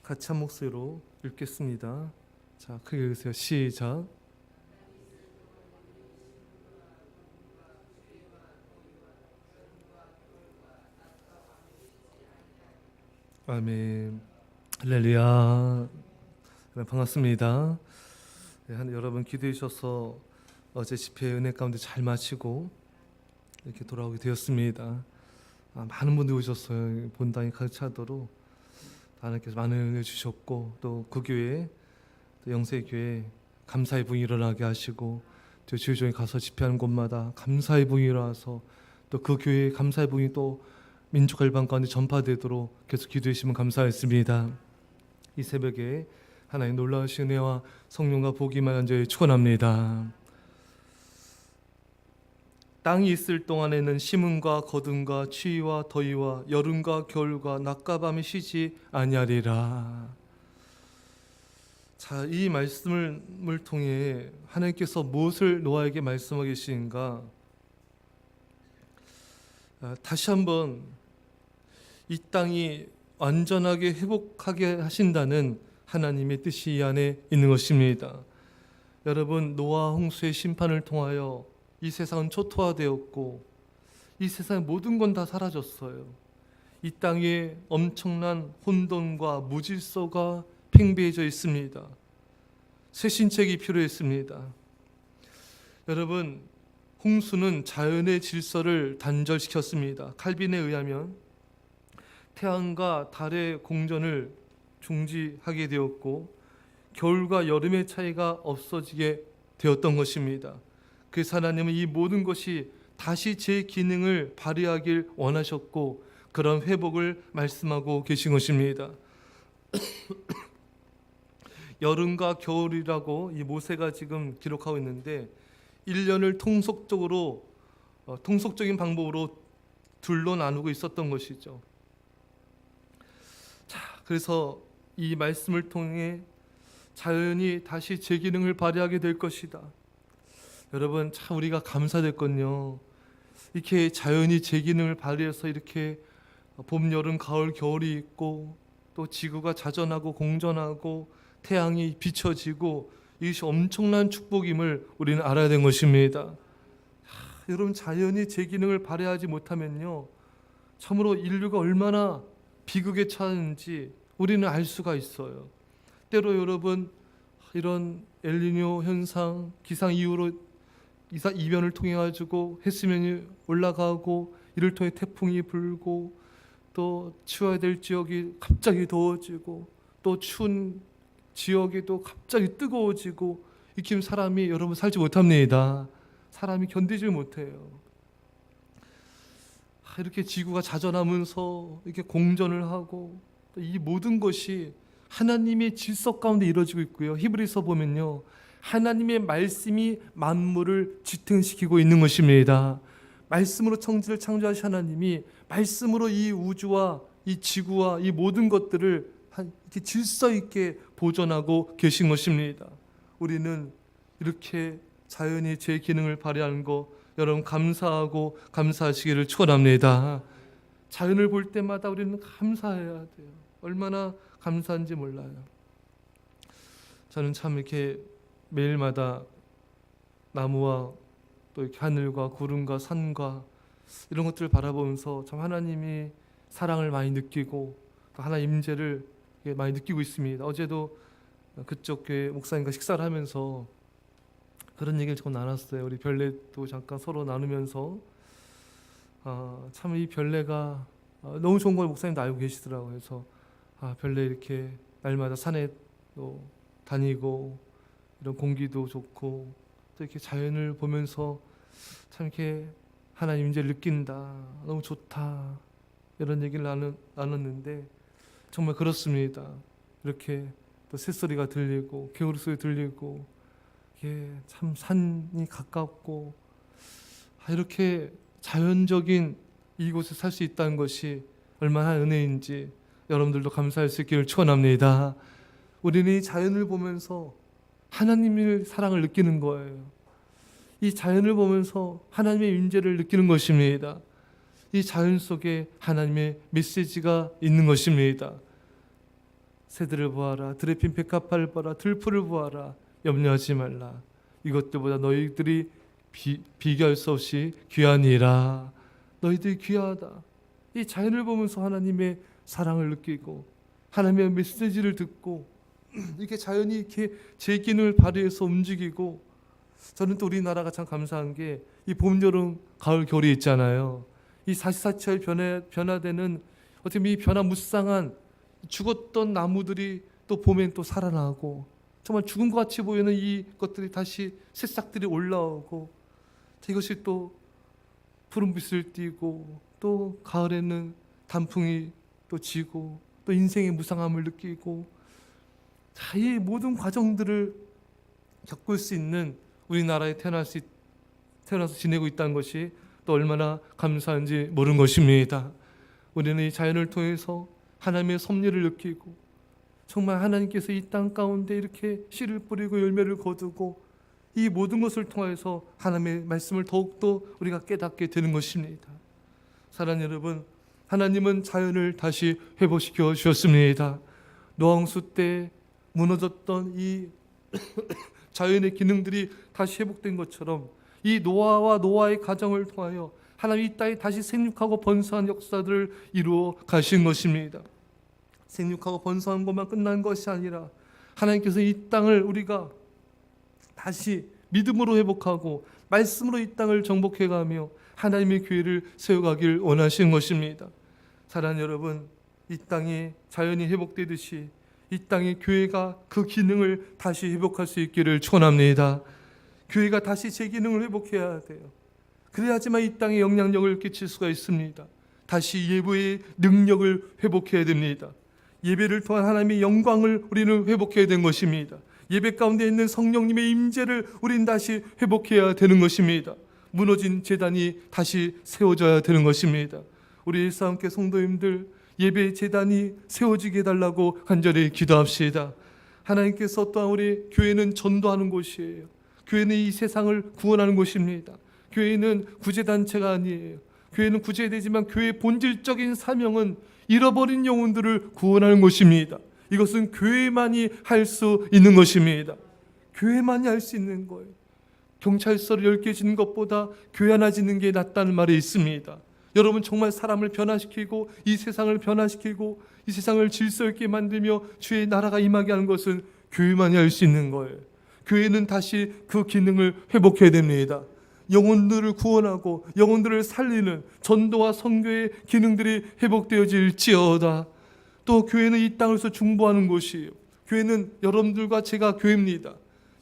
같이 한 목소리로 읽겠습니다. 자, 크게 읽으세요. 시작. 아멘. 할렐루야. 네, 반갑습니다. 네, 여러분 기도해 주셔서 어제 집회 은혜 가운데 잘 마치고 이렇게 돌아오게 되었습니다. 많은 분들이 오셨어요. 본당이 가득 차도록 하나님께서 많은 은혜 주셨고, 또 그 교회, 또 영세교회 감사의 붕이 일어나게 하시고, 또 주일종에 가서 집회하는 곳마다 감사의 붕이 일어나서 또 그 교회의 감사의 붕이 또 민족 열방 가운데 전파되도록 계속 기도해 주시면 감사했습니다. 이 새벽에 하나님 놀라우신 은혜와 성령과 복이 임한 저희 축원합니다. 땅이 있을 동안에는 심음과 거둠과 추위와 더위와 여름과 겨울과 낮과 밤이 쉬지 아니하리라. 자, 이 말씀을 통해 하나님께서 무엇을 노아에게 말씀하고 계신가? 다시 한번 이 땅이 완전하게 회복하게 하신다는 하나님의 뜻이 이 안에 있는 것입니다. 여러분, 노아 홍수의 심판을 통하여 이 세상은 초토화되었고 이 세상의 모든 건 다 사라졌어요. 이 땅에 엄청난 혼돈과 무질서가 팽배해져 있습니다. 새 신책이 필요했습니다. 여러분, 홍수는 자연의 질서를 단절시켰습니다. 칼빈에 의하면 태양과 달의 공전을 중지하게 되었고 겨울과 여름의 차이가 없어지게 되었던 것입니다. 그래서 하나님은 이 모든 것이 다시 제 기능을 발휘하길 원하셨고 그런 회복을 말씀하고 계신 것입니다. 여름과 겨울이라고 이 모세가 지금 기록하고 있는데 1년을 통속적인 방법으로 둘로 나누고 있었던 것이죠. 자, 그래서 이 말씀을 통해 자연이 다시 제 기능을 발휘하게 될 것이다. 여러분, 참 우리가 감사됐거든요. 이렇게 자연이 제 기능을 발휘해서 이렇게 봄, 여름, 가을, 겨울이 있고 또 지구가 자전하고 공전하고 태양이 비춰지고 이것이 엄청난 축복임을 우리는 알아야 되는 것입니다. 여러분, 자연이 제 기능을 발휘하지 못하면요 참으로 인류가 얼마나 비극에 처하는지 우리는 알 수가 있어요. 때로 여러분, 이런 엘니뇨 현상, 기상 이후로 이변을 통해 가지고 해수면이 올라가고 이를 통해 태풍이 불고 또 추워야 될 지역이 갑자기 더워지고 또 추운 지역이 또 갑자기 뜨거워지고 이렇게 사람이 여러분 살지 못합니다. 사람이 견디지 못해요. 이렇게 지구가 자전하면서 이렇게 공전을 하고 이 모든 것이 하나님의 질서 가운데 이루어지고 있고요. 히브리서 보면요, 하나님의 말씀이 만물을 지탱시키고 있는 것입니다. 말씀으로 천지를 창조하신 하나님이 말씀으로 이 우주와 이 지구와 이 모든 것들을 이렇게 질서 있게 보존하고 계신 것입니다. 우리는 이렇게 자연이 제 기능을 발휘하는 거 여러분 감사하고 감사하시기를 축원합니다. 자연을 볼 때마다 우리는 감사해야 돼요. 얼마나 감사한지 몰라요. 저는 참 이렇게 매일마다 나무와 또 이렇게 하늘과 구름과 산과 이런 것들을 바라보면서 참 하나님이 사랑을 많이 느끼고 또 하나님 임재를 많이 느끼고 있습니다. 어제도 그쪽 교회 목사님과 식사를 하면서 그런 얘기를 조금 나눴어요. 우리 별내도 잠깐 서로 나누면서 참 이 별내가 너무 좋은 걸 목사님도 알고 계시더라고요. 그래서 별내 이렇게 날마다 산에 또 다니고 이런 공기도 좋고 또 이렇게 자연을 보면서 참 이렇게 하나님 임재를 느낀다. 너무 좋다. 이런 얘기를 나눴는데 정말 그렇습니다. 이렇게 또 새소리가 들리고 개구리 소리 들리고 참 산이 가깝고 이렇게 자연적인 이곳에 살 수 있다는 것이 얼마나 은혜인지 여러분들도 감사할 수 있기를 축원합니다. 우리는 이 자연을 보면서 하나님의 사랑을 느끼는 거예요. 이 자연을 보면서 하나님의 임재를 느끼는 것입니다. 이 자연 속에 하나님의 메시지가 있는 것입니다. 새들을 보아라. 들에 핀 백합화를 보아라. 들풀을 보아라. 염려하지 말라. 이것들보다 너희들이 비교할 수 없이 귀하니라. 너희들이 귀하다. 이 자연을 보면서 하나님의 사랑을 느끼고 하나님의 메시지를 듣고 이렇게 자연이 이렇게 제 기능을 발휘해서 움직이고, 저는 또 우리나라가 참 감사한 게 이 봄, 여름, 가을, 겨울이 있잖아요. 이 사시사철 변화되는 어떻게 이 변화무쌍한 죽었던 나무들이 또 봄엔 또 살아나고, 정말 죽은 것 같이 보이는 이 것들이 다시 새싹들이 올라오고, 이것이 또 푸른빛을 띠고, 또 가을에는 단풍이 또 지고, 또 인생의 무상함을 느끼고, 이 모든 과정들을 겪을 수 있는 우리나라에 태어나서 지내고 있다는 것이 또 얼마나 감사한지 모르는 것입니다. 우리는 이 자연을 통해서 하나님의 섭리를 느끼고, 정말 하나님께서 이 땅 가운데 이렇게 씨를 뿌리고 열매를 거두고, 이 모든 것을 통해서 하나님의 말씀을 더욱더 우리가 깨닫게 되는 것입니다. 사랑하는 여러분, 하나님은 자연을 다시 회복시켜 주셨습니다. 노홍수 때 무너졌던 이 자연의 기능들이 다시 회복된 것처럼, 이 노아와 노아의 가정을 통하여 하나님 이 땅에 다시 생육하고 번성한 역사들을 이루어 가신 것입니다. 생육하고 번성한 것만 끝난 것이 아니라 하나님께서 이 땅을 우리가 다시 믿음으로 회복하고 말씀으로 이 땅을 정복해가며 하나님의 교회를 세워가길 원하시는 것입니다. 사랑하는 여러분, 이 땅에 자연이 회복되듯이 이 땅의 교회가 그 기능을 다시 회복할 수 있기를 축원합니다. 교회가 다시 제 기능을 회복해야 돼요. 그래야지만 이 땅에 영향력을 끼칠 수가 있습니다. 다시 예배의 능력을 회복해야 됩니다. 예배를 통한 하나님의 영광을 우리는 회복해야 되는 것입니다. 예배 가운데 있는 성령님의 임재를 우린 다시 회복해야 되는 것입니다. 무너진 제단이 다시 세워져야 되는 것입니다. 우리 일사함께 성도님들, 예배 제단이 세워지게 해달라고 간절히 기도합시다. 하나님께서 또한 우리 교회는 전도하는 곳이에요. 교회는 이 세상을 구원하는 곳입니다. 교회는 구제단체가 아니에요. 교회는 구제되지만 교회의 본질적인 사명은 잃어버린 영혼들을 구원하는 것입니다. 이것은 교회만이 할 수 있는 것입니다. 교회만이 할 수 있는 거예요. 경찰서를 10개 짓는 것보다 교회 하나 짓는 게 낫다는 말이 있습니다. 여러분, 정말 사람을 변화시키고 이 세상을 변화시키고 이 세상을 질서 있게 만들며 주의 나라가 임하게 하는 것은 교회만이 할 수 있는 거예요. 교회는 다시 그 기능을 회복해야 됩니다. 영혼들을 구원하고 영혼들을 살리는 전도와 선교의 기능들이 회복되어질지어다. 또 교회는 이 땅에서 중보하는 곳이에요. 교회는 여러분들과 제가 교회입니다.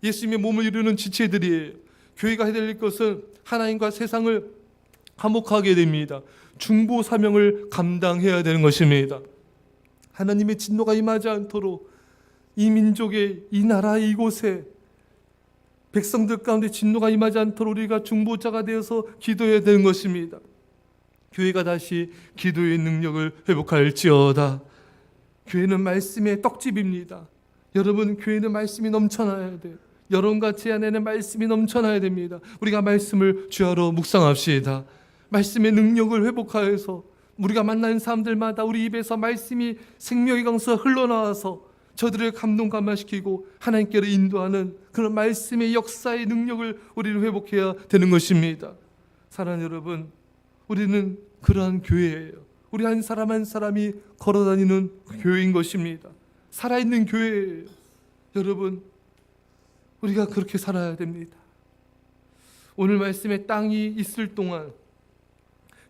예수님의 몸을 이루는 지체들이에요. 교회가 해야 될 것은 하나님과 세상을 화목하게 됩니다. 중보 사명을 감당해야 되는 것입니다. 하나님의 진노가 임하지 않도록 이 민족의, 이 나라, 이곳에 백성들 가운데 진노가 임하지 않도록 우리가 중보자가 되어서 기도해야 되는 것입니다. 교회가 다시 기도의 능력을 회복할지어다. 교회는 말씀의 떡집입니다. 여러분, 교회는 말씀이 넘쳐나야 돼요. 여러분과 제 안에는 말씀이 넘쳐나야 됩니다. 우리가 말씀을 주야로 묵상합시다. 말씀의 능력을 회복하여서 우리가 만나는 사람들마다 우리 입에서 말씀이 생명의 강수가 흘러나와서 저들을 감동감화시키고 하나님께로 인도하는 그런 말씀의 역사의 능력을 우리는 회복해야 되는 것입니다. 사랑하는 여러분, 우리는 그러한 교회예요. 우리 한 사람 한 사람이 걸어다니는 교회인 것입니다. 살아있는 교회예요. 여러분, 우리가 그렇게 살아야 됩니다. 오늘 말씀에 땅이 있을 동안,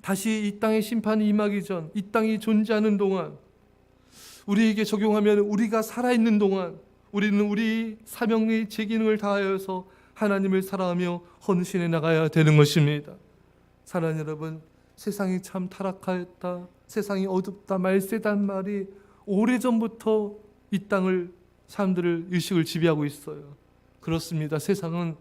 다시 이 땅의 심판이 임하기 전, 이 땅이 존재하는 동안, 우리에게 적용하면 우리가 살아있는 동안 우리는 우리 사명의 제기능을 다하여서 하나님을 사랑하며 헌신해 나가야 되는 것입니다. 사랑하는 여러분, 세상이 참 타락하였다, 세상이 어둡다, 말세단 말이 오래전부터 이 땅을, 사람들을, 의식을 지배하고 있어요. 그렇습니다. 세상은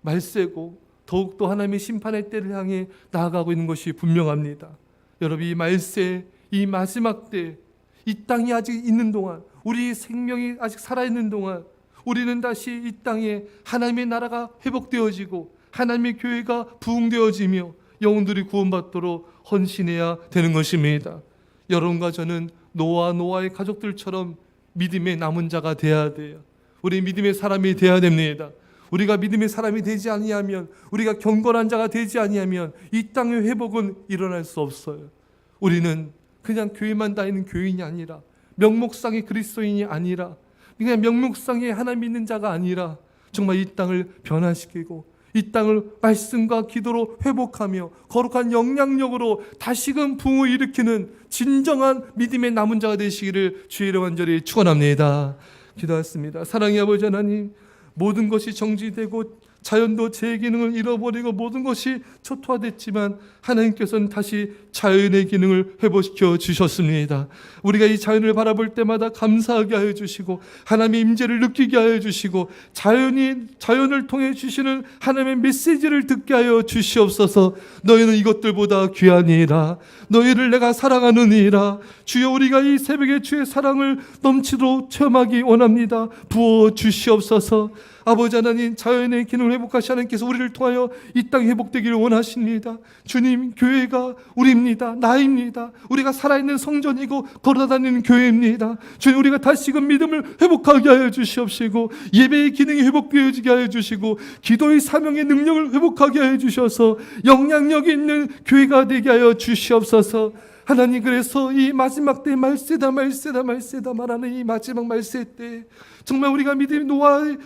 말세고 더욱더 하나님의 심판의 때를 향해 나아가고 있는 것이 분명합니다. 여러분, 이 말세, 이 마지막 때, 이 땅이 아직 있는 동안, 우리 생명이 아직 살아있는 동안 우리는 다시 이 땅에 하나님의 나라가 회복되어지고 하나님의 교회가 부흥되어지며 영혼들이 구원받도록 헌신해야 되는 것입니다. 여러분과 저는 노아의 가족들처럼 믿음의 남은 자가 되어야 돼요. 우리 믿음의 사람이 되어야 됩니다. 우리가 믿음의 사람이 되지 아니하면, 우리가 경건한 자가 되지 아니하면 이 땅의 회복은 일어날 수 없어요. 우리는 그냥 교회만 다니는 교인이 아니라, 명목상의 그리스도인이 아니라, 그냥 명목상의 하나님 믿는 자가 아니라 정말 이 땅을 변화시키고 이 땅을 말씀과 기도로 회복하며 거룩한 영향력으로 다시금 부흥을 일으키는 진정한 믿음의 남은 자가 되시기를 주의 이름 간절히 축원합니다. 기도하겠습니다. 사랑의 아버지 하나님, 모든 것이 정지되고 자연도 제 기능을 잃어버리고 모든 것이 초토화됐지만 하나님께서는 다시 자연의 기능을 회복시켜 주셨습니다. 우리가 이 자연을 바라볼 때마다 감사하게 하여 주시고 하나님의 임재를 느끼게 하여 주시고 자연을 통해 주시는 하나님의 메시지를 듣게 하여 주시옵소서. 너희는 이것들보다 귀하니라. 너희를 내가 사랑하느니라. 주여, 우리가 이 새벽에 주의 사랑을 넘치도록 체험하기 원합니다. 부어 주시옵소서. 아버지 하나님, 자연의 기능을 회복하시 하나님께서 우리를 통하여 이 땅이 회복되기를 원하십니다. 주님, 교회가 우리입니다. 나입니다. 우리가 살아있는 성전이고 걸어다니는 교회입니다. 주님, 우리가 다시금 믿음을 회복하게 하여 주시옵시고 예배의 기능이 회복되어지게 하여 주시고 기도의 사명의 능력을 회복하게 하여 주셔서 영향력 있는 교회가 되게 하여 주시옵소서. 하나님, 그래서 이 마지막 때 말세다 말하는 이 마지막 말세 때 정말 우리가 믿음의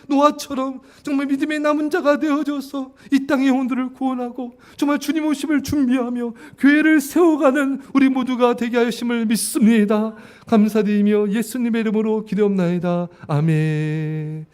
노아처럼 정말 믿음의 남은 자가 되어져서 이 땅의 영혼들을 구원하고 정말 주님 오심을 준비하며 교회를 세워가는 우리 모두가 되게 하심을 믿습니다. 감사드리며 예수님의 이름으로 기도옵나이다. 아멘.